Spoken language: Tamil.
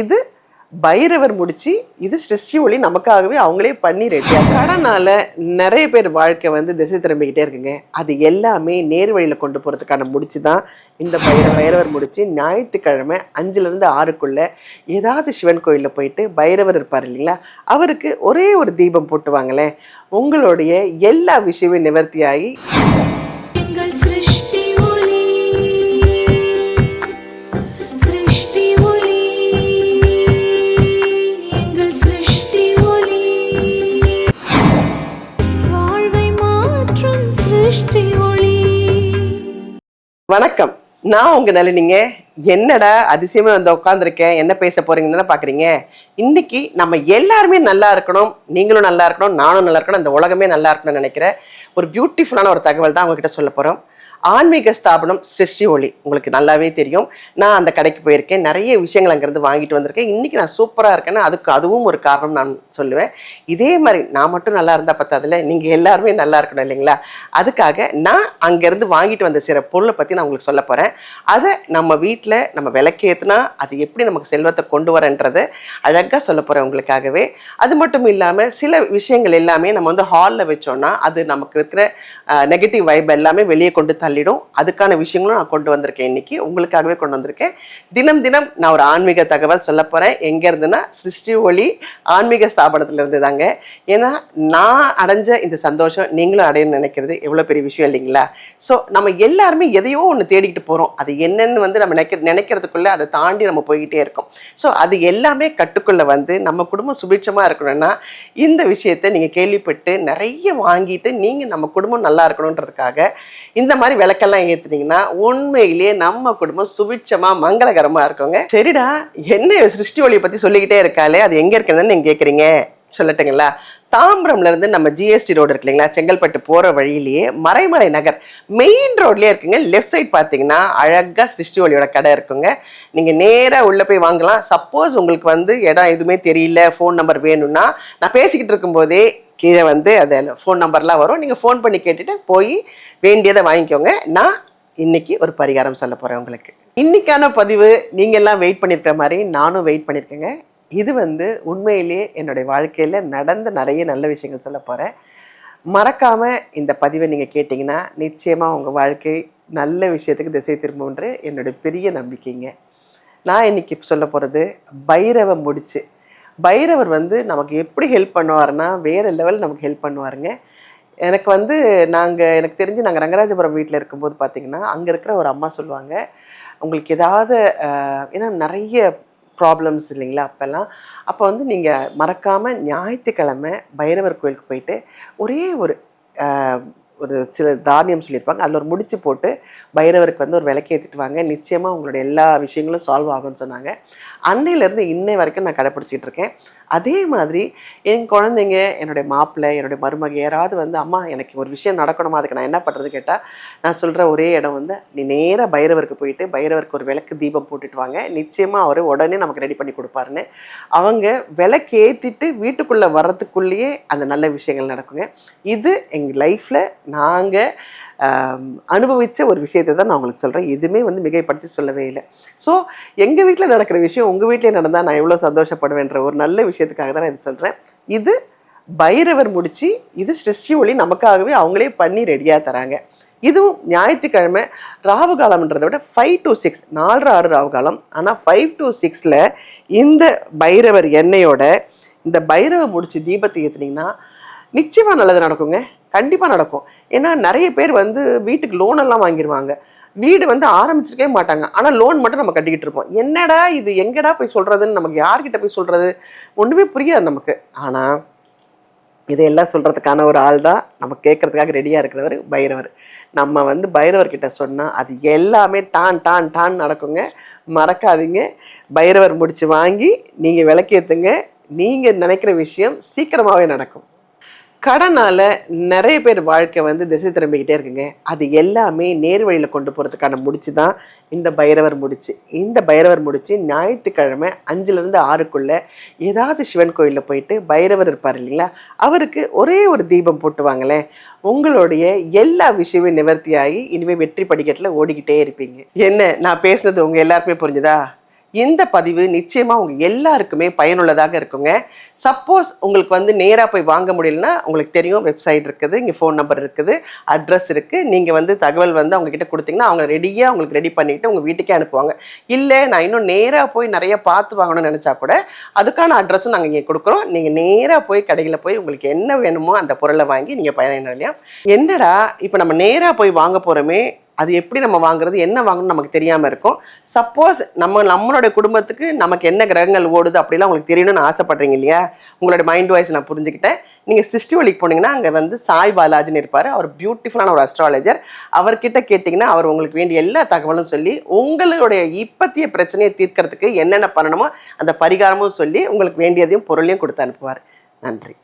இது பைரவர் முடிச்சு, இது சிருஷ்டி ஒளி நமக்காகவே அவங்களே பண்ணி ரெடியாக. கடனால நிறைய பேர் வாழ்க்கை வந்து திசை திரும்பிக்கிட்டே இருக்குங்க. அது எல்லாமே நேர் வழியில் கொண்டு போகிறதுக்கான முடிச்சு தான் இந்த பைரவர் முடிச்சு. ஞாயிற்றுக்கிழமை 5லேருந்து 6க்குள்ள ஏதாவது சிவன் கோயிலில் போயிட்டு பைரவர் இருப்பார் இல்லைங்களா, அவருக்கு ஒரே ஒரு தீபம் போட்டு வாங்களேன். உங்களுடைய எல்லா விஷயமும் நிவர்த்தியாகி வணக்கம். நான் உங்க நளினிங்க. என்னடா அதிசயமா வந்து உட்காந்துருக்கேன், என்ன பேச போறீங்கன்னு பாக்குறீங்க. இன்னைக்கு நம்ம எல்லாருமே நல்லா இருக்கணும், நீங்களும் நல்லா இருக்கணும், நானும் நல்லா இருக்கணும், இந்த உலகமே நல்லா இருக்கணும்னு நினைக்கிற ஒரு பியூட்டிஃபுல்லான ஒரு தகவல் தான் உங்ககிட்ட சொல்ல போறோம். ஆன்மீக ஸ்தாபனம் சிருஷ்டி ஒளி உங்களுக்கு நல்லாவே தெரியும். நான் அந்த கடைக்கு போயிருக்கேன், நிறைய விஷயங்கள் அங்கேருந்து வாங்கிட்டு வந்திருக்கேன். இன்னைக்கு நான் சூப்பராக இருக்கேன்னா அதுவும் ஒரு காரணம் நான் சொல்லுவேன். இதே மாதிரி நான் மட்டும் நல்லா இருந்தால் பத்தாதுல, நீங்கள் எல்லாருமே நல்லா இருக்கணும் இல்லைங்களா. அதுக்காக நான் அங்கேருந்து வாங்கிட்டு வந்த சில பொருளை பற்றி நான் உங்களுக்கு சொல்ல போகிறேன். அதை நம்ம வீட்டில் நம்ம விளக்கேற்றினா அது எப்படி நமக்கு செல்வத்தை கொண்டு வரன்றதை அழகாக சொல்ல போகிறேன் உங்களுக்காகவே. அது மட்டும் இல்லாமல் சில விஷயங்கள் எல்லாமே நம்ம வந்து ஹாலில் வச்சோன்னா அது நமக்கு இருக்கிற நெகட்டிவ் வைப் எல்லாமே வெளியே கொண்டு தள்ளிடும். அதுக்கான விஷயங்களும் நான் கொண்டு வந்திருக்கேன், இன்னைக்கு உங்களுக்காகவே கொண்டு வந்திருக்கேன். தினம் நான் ஒரு ஆன்மீக தகவல் சொல்ல போறேன். எங்க இருந்துன்னா சிருஷ்டி ஒளி ஆன்மீக ஸ்தாபனத்துல இருந்து தாங்க. ஏன்னா நான் அடைஞ்ச இந்த சந்தோஷம் நீங்களும் அடையணும்னு நினைக்கிறது எவ்வளவு பெரிய விஷயம் இல்லைங்களா. ஸோ நம்ம எல்லாருமே எதையோ ஒன்று தேடிக்கிட்டு போறோம். அது என்னன்னு வந்து நம்ம நினைக்கிறதுக்குள்ள அதை தாண்டி நம்ம போய்கிட்டே இருக்கோம். ஸோ அது எல்லாமே கட்டுக்குள்ள வந்து நம்ம குடும்பம் சுபிட்சமா இருக்கணும்னா இந்த விஷயத்த நீங்க கேள்விப்பட்டு நிறைய வாங்கிட்டு நீங்க நம்ம குடும்பம் நல்லா இருக்கணும்ன்றதுக்காக இந்த மாதிரி விளக்கெல்லாம் ஏத்துனீங்கன்னா உண்மையிலேயே நம்ம குடும்பம் சுபிட்சமா மங்களகரமா இருக்குங்க. சரிடா, என்ன சிருஷ்டி ஒளியை பத்தி சொல்லிக்கிட்டே இருக்காளே, அது எங்க இருக்குதுன்னு நீங்க கேக்குறீங்க. சொல்லட்டுங்களா? தாம்பரம்ல இருந்து நம்ம ஜிஎஸ்டி ரோடு இருக்கு இல்லைங்களா, செங்கல்பட்டு போற வழியிலேயே மறைமலை நகர் மெயின் ரோட்லயே இருக்குங்க. லெஃப்ட் சைட் பாத்தீங்கன்னா அழகா சிருஷ்டி ஒளியோட கடை இருக்குங்க. நீங்க நேரா உள்ள போய் வாங்கலாம். சப்போஸ் உங்களுக்கு வந்து இடம் எதுவுமே தெரியல, ஃபோன் நம்பர் வேணும்னா நான் பேசிக்கிட்டு இருக்கும் போதே கீழே வந்து அது ஃபோன் நம்பர்லாம் வரும். நீங்கள் ஃபோன் பண்ணி கேட்டுட்டு போய் வேண்டியதை வாங்கிக்கோங்க. நான் இன்னைக்கு ஒரு பரிகாரம் சொல்ல போகிறேன் உங்களுக்கு. இன்னைக்கான பதிவு நீங்கள் எல்லாம் வெயிட் பண்ணியிருக்கிற மாதிரி நானும் வெயிட் பண்ணியிருக்கேங்க. இது வந்து உண்மையிலேயே என்னுடைய வாழ்க்கையில் நடந்த நிறைய நல்ல விஷயங்கள் சொல்ல போகிறேன். மறக்காமல் இந்த பதிவை நீங்கள் கேட்டிங்கன்னா நிச்சயமாக உங்கள் வாழ்க்கை நல்ல விஷயத்துக்கு திசை திரும்புன்ற என்னுடைய பெரிய நம்பிக்கைங்க. நான் இன்னைக்கு சொல்ல போகிறது பைரவ முடிச்சு. பைரவர் வந்து நமக்கு எப்படி ஹெல்ப் பண்ணுவார்னா வேறு லெவல் நமக்கு ஹெல்ப் பண்ணுவாருங்க. எனக்கு வந்து எனக்கு தெரிஞ்சு நாங்கள் ரங்கராஜபுரம் வீட்டில் இருக்கும்போது பார்த்திங்கன்னா அங்கே இருக்கிற ஒரு அம்மா சொல்லுவாங்க, உங்களுக்கு ஏதாவது ஏன்னா நிறைய ப்ராப்ளம்ஸ் இல்லைங்களா அப்போல்லாம். அப்போ வந்து நீங்கள் மறக்காமல் ஞாயிற்றுக்கிழமை பைரவர் கோயிலுக்கு போயிட்டு ஒரே ஒரு சில தானியம் சொல்லியிருப்பாங்க, அதில் ஒரு முடிச்சு போட்டு பைரவருக்கு வந்து ஒரு விளக்கு ஏற்றிட்டு வாங்க, நிச்சயமாக உங்களோட எல்லா விஷயங்களும் சால்வ் ஆகும்னு சொன்னாங்க. அன்னையிலேருந்து இன்னை வரைக்கும் நான் கடைப்பிடிச்சிட்டு இருக்கேன். அதே மாதிரி என் குழந்தைங்க, என்னுடைய மாப்பிள்ளை, என்னுடைய மருமக யாராவது வந்து அம்மா எனக்கு ஒரு விஷயம் நடக்கணுமா, அதுக்கு நான் என்ன பண்ணுறது கேட்டால் நான் சொல்கிற ஒரே இடம் வந்து நீ நேராக பைரவருக்கு போயிட்டு பைரவருக்கு ஒரு விளக்கு தீபம் போட்டுட்டு வாங்க, நிச்சயமாக அவர் உடனே நமக்கு ரெடி பண்ணி கொடுப்பாருன்னு. அவங்க விளக்கு ஏற்றிட்டு வீட்டுக்குள்ளே வர்றதுக்குள்ளேயே அந்த நல்ல விஷயங்கள் நடக்குங்க. இது எங்கள் லைஃப்பில் நாங்கள் அனுபவித்த ஒரு விஷயத்தை தான் நான் உங்களுக்கு சொல்கிறேன். எதுவுமே வந்து மிகைப்படுத்தி சொல்லவே இல்லை. ஸோ எங்கள் வீட்டில் நடக்கிற விஷயம் உங்கள் வீட்டிலே நடந்தால் நான் எவ்வளோ சந்தோஷப்படுவேன்ற ஒரு நல்ல விஷயத்துக்காக தான் நான் இது சொல்கிறேன். இது பைரவர் முடிச்சு, இது சிருஷ்டி ஒளி நமக்காகவே அவங்களே பண்ணி ரெடியாக தராங்க. இதுவும் ஞாயிற்றுக்கிழமை ராவு காலம்ன்றதை விட 5 to 6 4-6 ராவு காலம். ஆனால் 5 to 6 இந்த பைரவர் எண்ணெயோட இந்த பைரவ முடிச்சு தீபத்தை ஏற்றுனீங்கன்னா நிச்சயமாக நல்லது நடக்குங்க. கண்டிப்பாக நடக்கும். ஏன்னா நிறைய பேர் வந்து வீட்டுக்கு லோனெல்லாம் வாங்கிடுவாங்க, வீடு வந்து ஆரம்பிச்சிருக்கவே மாட்டாங்க, ஆனால் லோன் மட்டும் நம்ம கட்டிக்கிட்டு இருப்போம். என்னடா இது, எங்கடா போய் சொல்கிறதுன்னு நமக்கு யார்கிட்ட போய் சொல்கிறது ஒன்றுமே புரியாது நமக்கு. ஆனால் இதையெல்லாம் சொல்கிறதுக்கான ஒரு ஆள் தான் நம்ம கேட்குறதுக்காக ரெடியாக இருக்கிறவர் பைரவர். நம்ம வந்து பைரவர்கிட்ட சொன்னால் அது எல்லாமே டான் நடக்குங்க. மறக்காதீங்க, பைரவர் முடிச்சு வாங்கி நீங்கள் விளக்கேற்றுங்க. நீங்கள் நினைக்கிற விஷயம் சீக்கிரமாகவே நடக்கும். கடனால நிறைய பேர் வாழ்க்கை வந்து திசை திரும்பிக்கிட்டே இருக்குங்க. அது எல்லாமே நேர் வழியில் கொண்டு போகிறதுக்கான முடிச்சு தான் இந்த பைரவர் முடிச்சு. இந்த பைரவர் முடிச்சு ஞாயிற்றுக்கிழமை 5லேருந்து 6க்குள்ள ஏதாவது சிவன் கோயிலில் போயிட்டு பைரவர் இருப்பார் இல்லைங்களா, அவருக்கு ஒரே ஒரு தீபம் போட்டு வாங்களேன். உங்களுடைய எல்லா விஷயமும் நிவர்த்தியாகி இனிமேல் வெற்றி படிக்கட்டில் ஓடிக்கிட்டே இருப்பீங்க. என்ன நான் பேசுனது உங்கள் எல்லாருக்குமே புரிஞ்சுதா? இந்த பதிவு நிச்சயமா உங்க எல்லாருக்குமே பயனுள்ளதாக இருக்குங்க. சப்போஸ் உங்களுக்கு வந்து நேரா போய் வாங்க முடியலன்னா உங்களுக்கு தெரியும், வெப்சைட் இருக்குது, இங்கே ஃபோன் நம்பர் இருக்குது, அட்ரஸ் இருக்குது. நீங்கள் வந்து தகவல் வந்து அவங்க கிட்ட கொடுத்தீங்கன்னா அவங்க ரெடியாக உங்களுக்கு ரெடி பண்ணிவிட்டு உங்கள் வீட்டுக்கே அனுப்புவாங்க. இல்லை நான் இன்னும் நேராக போய் நிறைய பார்த்து வாங்கணும்னு நினச்சா கூட அதுக்கான அட்ரஸும் நாங்கள் இங்கே கொடுக்குறோம். நீங்கள் நேராக போய் கடையில் போய் உங்களுக்கு என்ன வேணுமோ அந்த பொருளை வாங்கி நீங்கள் பயனடையலாம். என்னடா இப்போ நம்ம நேராக போய் வாங்க போகிறோமே, அது எப்படி நம்ம வாங்குறது, என்ன வாங்கணும்னு நமக்கு தெரியாமல் இருக்கும். சப்போஸ் நம்மளோட குடும்பத்துக்கு நமக்கு என்ன கிரகங்கள் ஓடுது அப்படிலாம் உங்களுக்கு தெரியணும்னு ஆசைப்படுறீங்க இல்லையா? உங்களோட மைண்ட் வாய்ஸ் நான் புரிஞ்சுக்கிட்டேன். நீங்கள் சிருஷ்டிவலிக்கு போனீங்கன்னா அங்கே வந்து சாய் பாலாஜின்னு இருப்பார். அவர் பியூட்டிஃபுல்லான ஒரு அஸ்ட்ராலஜர். அவர்கிட்ட கேட்டிங்கன்னா அவர் உங்களுக்கு வேண்டிய எல்லா தகவலும் சொல்லி உங்களுடைய இப்பத்திய பிரச்சனையை தீர்க்கறதுக்கு என்னென்ன பண்ணணுமோ அந்த பரிகாரமும் சொல்லி உங்களுக்கு வேண்டியதையும் பொருளையும் கொடுத்து அனுப்புவார். நன்றி.